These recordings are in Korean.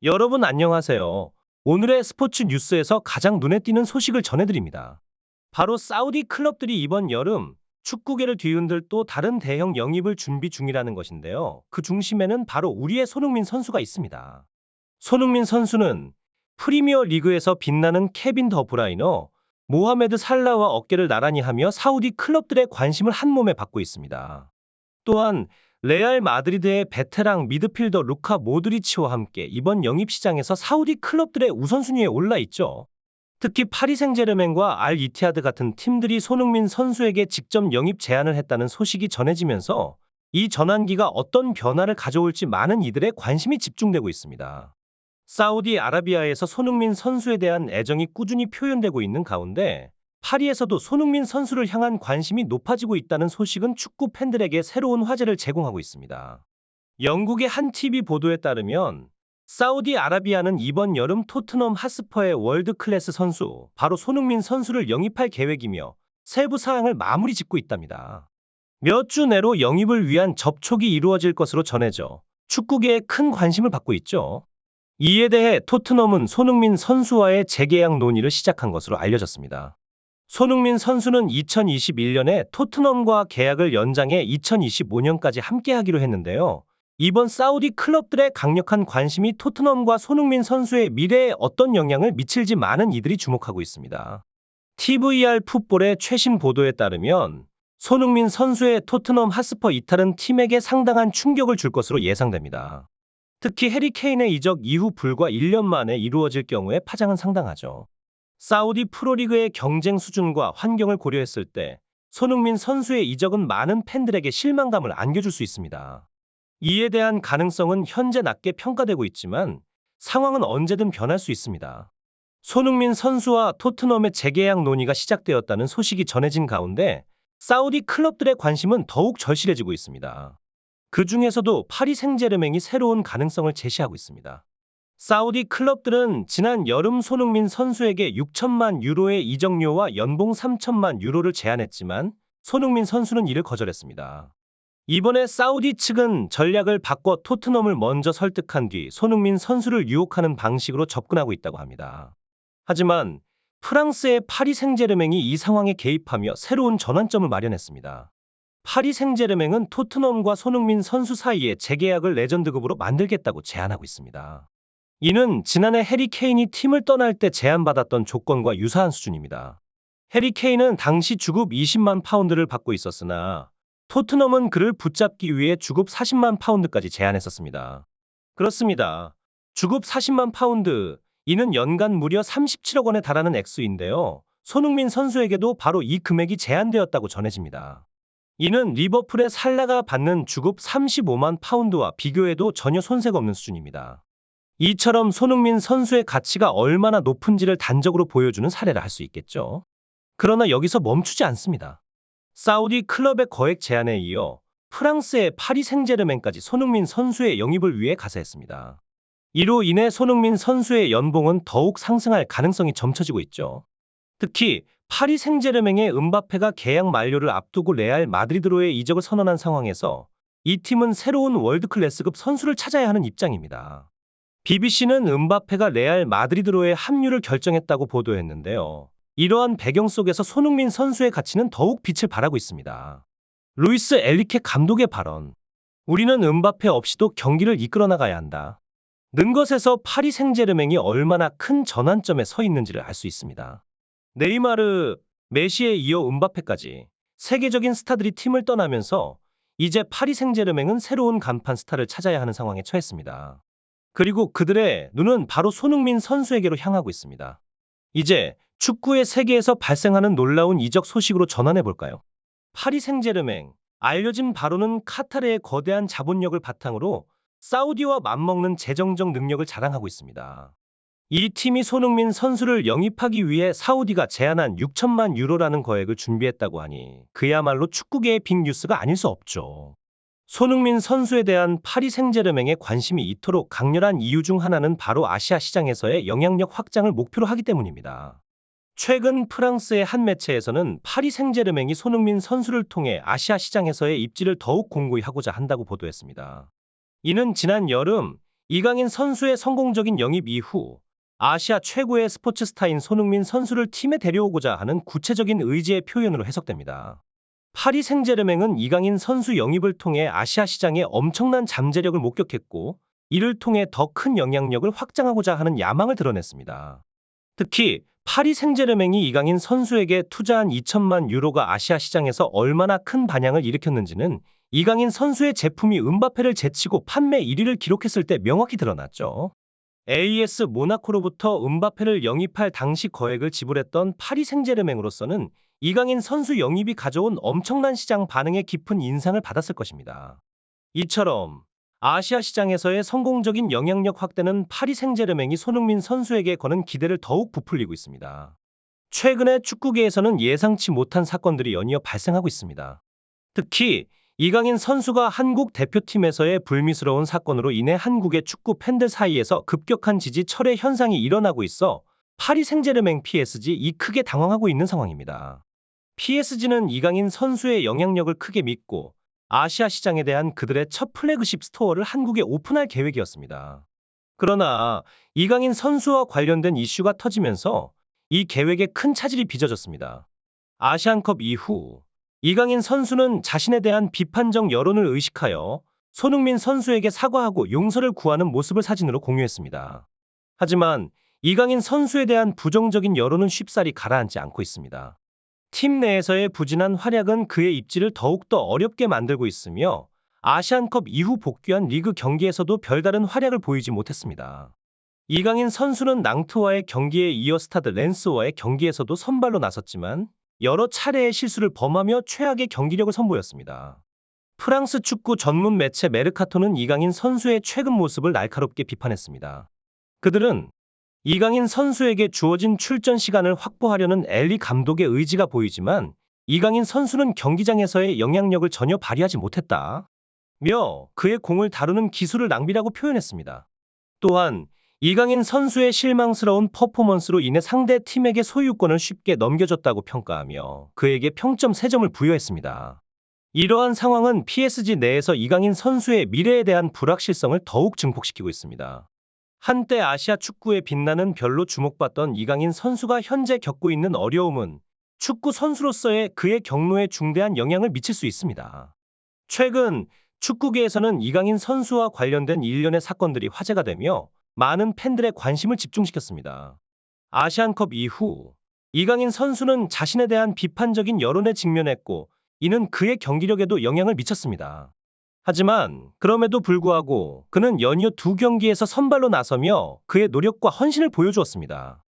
여러분 안녕하세요. 오늘의 스포츠 뉴스에서 가장 눈에 띄는 소식을 전해드립니다. 바로 사우디 클럽들이 이번 여름 축구계를 뒤흔들 또 다른 대형 영입을 준비 중이라는 것인데요. 그 중심에는 바로 우리의 손흥민 선수가 있습니다. 손흥민 선수는 프리미어 리그에서 빛나는 케빈 더 브라이너, 모하메드 살라와 어깨를 나란히 하며 사우디 클럽들의 관심을 한 몸에 받고 있습니다. 또한 레알 마드리드의 베테랑 미드필더 루카 모드리치와 함께 이번 영입 시장에서 사우디 클럽들의 우선순위에 올라 있죠. 특히 파리 생제르맹과 알 이티하드 같은 팀들이 손흥민 선수에게 직접 영입 제안을 했다는 소식이 전해지면서 이 전환기가 어떤 변화를 가져올지 많은 이들의 관심이 집중되고 있습니다. 사우디아라비아에서 손흥민 선수에 대한 애정이 꾸준히 표현되고 있는 가운데 파리에서도 손흥민 선수를 향한 관심이 높아지고 있다는 소식은 축구 팬들에게 새로운 화제를 제공하고 있습니다. 영국의 한 TV 보도에 따르면 사우디아라비아는 이번 여름 토트넘 핫스퍼의 월드 클래스 선수 바로 손흥민 선수를 영입할 계획이며 세부 사항을 마무리 짓고 있답니다. 몇 주 내로 영입을 위한 접촉이 이루어질 것으로 전해져 축구계에 큰 관심을 받고 있죠. 이에 대해 토트넘은 손흥민 선수와의 재계약 논의를 시작한 것으로 알려졌습니다. 손흥민 선수는 2021년에 토트넘과 계약을 연장해 2025년까지 함께하기로 했는데요. 이번 사우디 클럽들의 강력한 관심이 토트넘과 손흥민 선수의 미래에 어떤 영향을 미칠지 많은 이들이 주목하고 있습니다. TVR 풋볼의 최신 보도에 따르면 손흥민 선수의 토트넘 핫스퍼 이탈은 팀에게 상당한 충격을 줄 것으로 예상됩니다. 특히 해리 케인의 이적 이후 불과 1년 만에 이루어질 경우에 파장은 상당하죠. 사우디 프로리그의 경쟁 수준과 환경을 고려했을 때 손흥민 선수의 이적은 많은 팬들에게 실망감을 안겨줄 수 있습니다. 이에 대한 가능성은 현재 낮게 평가되고 있지만 상황은 언제든 변할 수 있습니다. 손흥민 선수와 토트넘의 재계약 논의가 시작되었다는 소식이 전해진 가운데 사우디 클럽들의 관심은 더욱 절실해지고 있습니다. 그 중에서도 파리 생제르맹이 새로운 가능성을 제시하고 있습니다. 사우디 클럽들은 지난 여름 손흥민 선수에게 6천만 유로의 이적료와 연봉 3천만 유로를 제안했지만 손흥민 선수는 이를 거절했습니다. 이번에 사우디 측은 전략을 바꿔 토트넘을 먼저 설득한 뒤 손흥민 선수를 유혹하는 방식으로 접근하고 있다고 합니다. 하지만 프랑스의 파리 생제르맹이 이 상황에 개입하며 새로운 전환점을 마련했습니다. 파리 생제르맹은 토트넘과 손흥민 선수 사이에 재계약을 레전드급으로 만들겠다고 제안하고 있습니다. 이는 지난해 해리 케인이 팀을 떠날 때 제안받았던 조건과 유사한 수준입니다. 해리 케인은 당시 주급 20만 파운드를 받고 있었으나 토트넘은 그를 붙잡기 위해 주급 40만 파운드까지 제안했었습니다. 그렇습니다. 주급 40만 파운드, 이는 연간 무려 37억 원에 달하는 액수인데요. 손흥민 선수에게도 바로 이 금액이 제안되었다고 전해집니다. 이는 리버풀의 살라가 받는 주급 35만 파운드와 비교해도 전혀 손색 없는 수준입니다. 이처럼 손흥민 선수의 가치가 얼마나 높은지를 단적으로 보여주는 사례라 할 수 있겠죠. 그러나 여기서 멈추지 않습니다. 사우디 클럽의 거액 제안에 이어 프랑스의 파리 생제르맹까지 손흥민 선수의 영입을 위해 가세했습니다. 이로 인해 손흥민 선수의 연봉은 더욱 상승할 가능성이 점쳐지고 있죠. 특히 파리 생제르맹의 음바페가 계약 만료를 앞두고 레알 마드리드로의 이적을 선언한 상황에서 이 팀은 새로운 월드클래스급 선수를 찾아야 하는 입장입니다. BBC는 음바페가 레알 마드리드로의 합류를 결정했다고 보도했는데요. 이러한 배경 속에서 손흥민 선수의 가치는 더욱 빛을 발하고 있습니다. 루이스 엘리케 감독의 발언. 우리는 음바페 없이도 경기를 이끌어 나가야 한다. 는 것에서 파리 생제르맹이 얼마나 큰 전환점에 서 있는지를 알 수 있습니다. 네이마르, 메시에 이어 음바페까지 세계적인 스타들이 팀을 떠나면서 이제 파리 생제르맹은 새로운 간판 스타를 찾아야 하는 상황에 처했습니다. 그리고 그들의 눈은 바로 손흥민 선수에게로 향하고 있습니다. 이제 축구의 세계에서 발생하는 놀라운 이적 소식으로 전환해 볼까요? 파리 생제르맹. 알려진 바로는 카타르의 거대한 자본력을 바탕으로 사우디와 맞먹는 재정적 능력을 자랑하고 있습니다. 이 팀이 손흥민 선수를 영입하기 위해 사우디가 제안한 6천만 유로라는 거액을 준비했다고 하니 그야말로 축구계의 빅뉴스가 아닐 수 없죠. 손흥민 선수에 대한 파리 생제르맹의 관심이 이토록 강렬한 이유 중 하나는 바로 아시아 시장에서의 영향력 확장을 목표로 하기 때문입니다. 최근 프랑스의 한 매체에서는 파리 생제르맹이 손흥민 선수를 통해 아시아 시장에서의 입지를 더욱 공고히 하고자 한다고 보도했습니다. 이는 지난 여름 이강인 선수의 성공적인 영입 이후 아시아 최고의 스포츠 스타인 손흥민 선수를 팀에 데려오고자 하는 구체적인 의지의 표현으로 해석됩니다. 파리 생제르맹은 이강인 선수 영입을 통해 아시아 시장에 엄청난 잠재력을 목격했고, 이를 통해 더 큰 영향력을 확장하고자 하는 야망을 드러냈습니다. 특히 파리 생제르맹이 이강인 선수에게 투자한 2천만 유로가 아시아 시장에서 얼마나 큰 반향을 일으켰는지는 이강인 선수의 제품이 음바페를 제치고 판매 1위를 기록했을 때 명확히 드러났죠. AS 모나코로부터 음바페를 영입할 당시 거액을 지불했던 파리 생제르맹으로서는 이강인 선수 영입이 가져온 엄청난 시장 반응에 깊은 인상을 받았을 것입니다. 이처럼 아시아 시장에서의 성공적인 영향력 확대는 파리 생제르맹이 손흥민 선수에게 거는 기대를 더욱 부풀리고 있습니다. 최근에 축구계에서는 예상치 못한 사건들이 연이어 발생하고 있습니다. 특히 이강인 선수가 한국 대표팀에서의 불미스러운 사건으로 인해 한국의 축구 팬들 사이에서 급격한 지지 철회 현상이 일어나고 있어 파리 생제르맹 PSG이 크게 당황하고 있는 상황입니다. PSG는 이강인 선수의 영향력을 크게 믿고 아시아 시장에 대한 그들의 첫 플래그십 스토어를 한국에 오픈할 계획이었습니다. 그러나 이강인 선수와 관련된 이슈가 터지면서 이 계획에 큰 차질이 빚어졌습니다. 아시안컵 이후 이강인 선수는 자신에 대한 비판적 여론을 의식하여 손흥민 선수에게 사과하고 용서를 구하는 모습을 사진으로 공유했습니다. 하지만 이강인 선수에 대한 부정적인 여론은 쉽사리 가라앉지 않고 있습니다. 팀 내에서의 부진한 활약은 그의 입지를 더욱더 어렵게 만들고 있으며 아시안컵 이후 복귀한 리그 경기에서도 별다른 활약을 보이지 못했습니다. 이강인 선수는 낭트와의 경기에 이어 스타드 렌스와의 경기에서도 선발로 나섰지만 여러 차례의 실수를 범하며 최악의 경기력을 선보였습니다. 프랑스 축구 전문 매체 메르카토는 이강인 선수의 최근 모습을 날카롭게 비판했습니다. 그들은 이강인 선수에게 주어진 출전 시간을 확보하려는 엘리 감독의 의지가 보이지만 이강인 선수는 경기장에서의 영향력을 전혀 발휘하지 못했다며 그의 공을 다루는 기술을 낭비라고 표현했습니다. 또한 이강인 선수의 실망스러운 퍼포먼스로 인해 상대 팀에게 소유권을 쉽게 넘겨줬다고 평가하며 그에게 평점 3점을 부여했습니다. 이러한 상황은 PSG 내에서 이강인 선수의 미래에 대한 불확실성을 더욱 증폭시키고 있습니다. 한때 아시아 축구에 빛나는 별로 주목받던 이강인 선수가 현재 겪고 있는 어려움은 축구 선수로서의 그의 경로에 중대한 영향을 미칠 수 있습니다. 최근 축구계에서는 이강인 선수와 관련된 일련의 사건들이 화제가 되며 많은 팬들의 관심을 집중시켰습니다. 아시안컵 이후 이강인 선수는 자신에 대한 비판적인 여론에 직면했고 이는 그의 경기력에도 영향을 미쳤습니다. 하지만 그럼에도 불구하고 그는 연이어 2경기에서 선발로 나서며 그의 노력과 헌신을 보여주었습니다.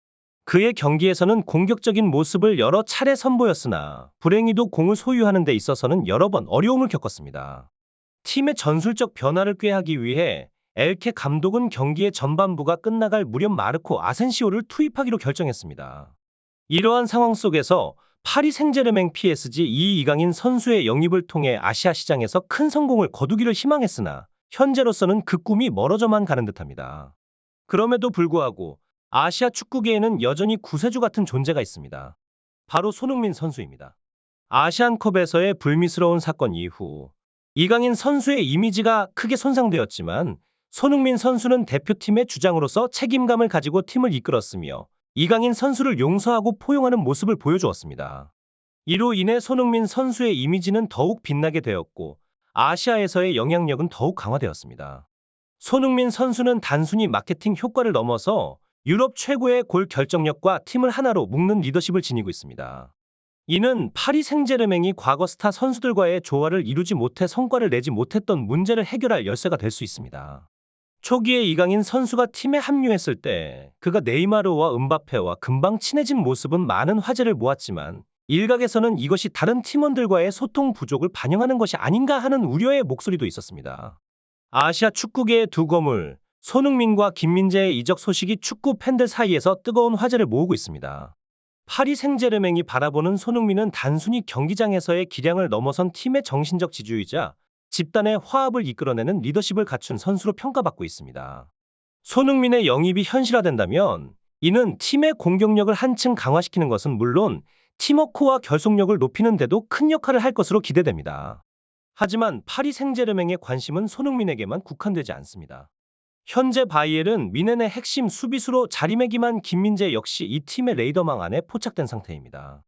그의 경기에서는 공격적인 모습을 여러 차례 선보였으나 불행히도 공을 소유하는 데 있어서는 여러 번 어려움을 겪었습니다. 팀의 전술적 변화를 꾀하기 위해 엘케 감독은 경기의 전반부가 끝나갈 무렵 마르코 아센시오를 투입하기로 결정했습니다. 이러한 상황 속에서 파리 생제르맹 PSG 이강인 선수의 영입을 통해 아시아 시장에서 큰 성공을 거두기를 희망했으나 현재로서는 그 꿈이 멀어져만 가는 듯합니다. 그럼에도 불구하고 아시아 축구계에는 여전히 구세주 같은 존재가 있습니다. 바로 손흥민 선수입니다. 아시안컵에서의 불미스러운 사건 이후 이강인 선수의 이미지가 크게 손상되었지만 손흥민 선수는 대표팀의 주장으로서 책임감을 가지고 팀을 이끌었으며 이강인 선수를 용서하고 포용하는 모습을 보여주었습니다. 이로 인해 손흥민 선수의 이미지는 더욱 빛나게 되었고 아시아에서의 영향력은 더욱 강화되었습니다. 손흥민 선수는 단순히 마케팅 효과를 넘어서 유럽 최고의 골 결정력과 팀을 하나로 묶는 리더십을 지니고 있습니다. 이는 파리 생제르맹이 과거 스타 선수들과의 조화를 이루지 못해 성과를 내지 못했던 문제를 해결할 열쇠가 될 수 있습니다. 초기에 이강인 선수가 팀에 합류했을 때 그가 네이마르와 음바페와 금방 친해진 모습은 많은 화제를 모았지만 일각에서는 이것이 다른 팀원들과의 소통 부족을 반영하는 것이 아닌가 하는 우려의 목소리도 있었습니다. 아시아 축구계의 두 거물, 손흥민과 김민재의 이적 소식이 축구 팬들 사이에서 뜨거운 화제를 모으고 있습니다. 파리 생제르맹이 바라보는 손흥민은 단순히 경기장에서의 기량을 넘어선 팀의 정신적 지주이자 집단의 화합을 이끌어내는 리더십을 갖춘 선수로 평가받고 있습니다. 손흥민의 영입이 현실화된다면 이는 팀의 공격력을 한층 강화시키는 것은 물론 팀워크와 결속력을 높이는 데도 큰 역할을 할 것으로 기대됩니다. 하지만 파리 생제르맹의 관심은 손흥민에게만 국한되지 않습니다. 현재 바이엘은 미넨의 핵심 수비수로 자리매김한 김민재 역시 이 팀의 레이더망 안에 포착된 상태입니다.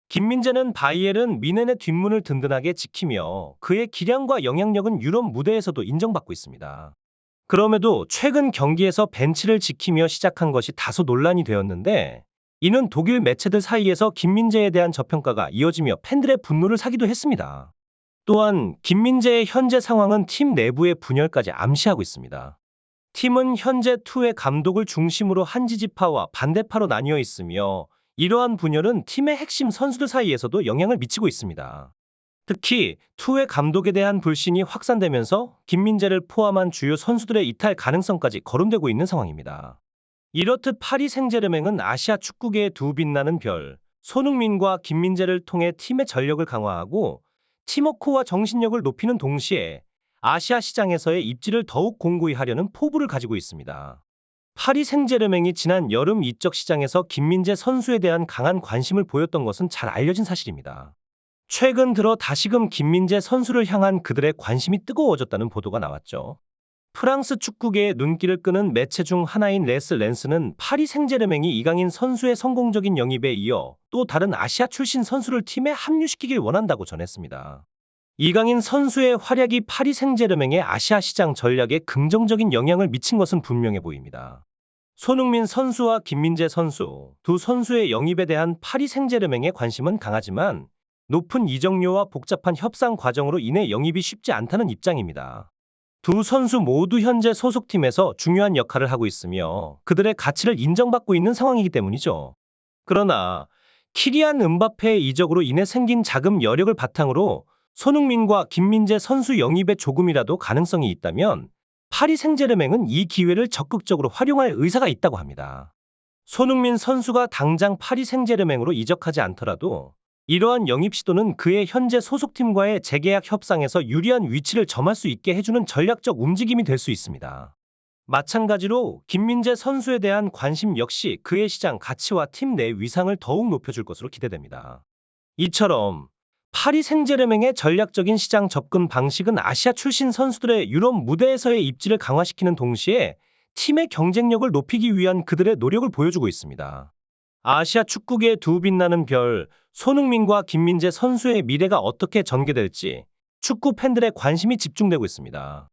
김민재는 바이엘은 미넨의 뒷문을 든든하게 지키며 그의 기량과 영향력은 유럽 무대에서도 인정받고 있습니다. 그럼에도 최근 경기에서 벤치를 지키며 시작한 것이 다소 논란이 되었는데, 이는 독일 매체들 사이에서 김민재에 대한 저평가가 이어지며 팬들의 분노를 사기도 했습니다. 또한 김민재의 현재 상황은 팀 내부의 분열까지 암시하고 있습니다. 팀은 현재 투의 감독을 중심으로 한지지파와 반대파로 나뉘어 있으며, 이러한 분열은 팀의 핵심 선수들 사이에서도 영향을 미치고 있습니다. 특히 투의 감독에 대한 불신이 확산되면서 김민재를 포함한 주요 선수들의 이탈 가능성까지 거론되고 있는 상황입니다. 이렇듯 파리 생제르맹은 아시아 축구계의 두 빛나는 별, 손흥민과 김민재를 통해 팀의 전력을 강화하고 팀워크와 정신력을 높이는 동시에 아시아 시장에서의 입지를 더욱 공고히 하려는 포부를 가지고 있습니다. 파리 생제르맹이 지난 여름 이적 시장에서 김민재 선수에 대한 강한 관심을 보였던 것은 잘 알려진 사실입니다. 최근 들어 다시금 김민재 선수를 향한 그들의 관심이 뜨거워졌다는 보도가 나왔죠. 프랑스 축구계의 눈길을 끄는 매체 중 하나인 레스 렌스는 파리 생제르맹이 이강인 선수의 성공적인 영입에 이어 또 다른 아시아 출신 선수를 팀에 합류시키길 원한다고 전했습니다. 이강인 선수의 활약이 파리 생제르맹의 아시아 시장 전략에 긍정적인 영향을 미친 것은 분명해 보입니다. 손흥민 선수와 김민재 선수, 두 선수의 영입에 대한 파리 생제르맹의 관심은 강하지만 높은 이적료와 복잡한 협상 과정으로 인해 영입이 쉽지 않다는 입장입니다. 두 선수 모두 현재 소속팀에서 중요한 역할을 하고 있으며 그들의 가치를 인정받고 있는 상황이기 때문이죠. 그러나 키리안 음바페의 이적으로 인해 생긴 자금 여력을 바탕으로 손흥민과 김민재 선수 영입에 조금이라도 가능성이 있다면 파리 생제르맹은 이 기회를 적극적으로 활용할 의사가 있다고 합니다. 손흥민 선수가 당장 파리 생제르맹으로 이적하지 않더라도 이러한 영입 시도는 그의 현재 소속팀과의 재계약 협상에서 유리한 위치를 점할 수 있게 해주는 전략적 움직임이 될 수 있습니다. 마찬가지로 김민재 선수에 대한 관심 역시 그의 시장 가치와 팀 내 위상을 더욱 높여줄 것으로 기대됩니다. 이처럼 파리 생제르맹의 전략적인 시장 접근 방식은 아시아 출신 선수들의 유럽 무대에서의 입지를 강화시키는 동시에 팀의 경쟁력을 높이기 위한 그들의 노력을 보여주고 있습니다. 아시아 축구계의 두 빛나는 별, 손흥민과 김민재 선수의 미래가 어떻게 전개될지 축구 팬들의 관심이 집중되고 있습니다.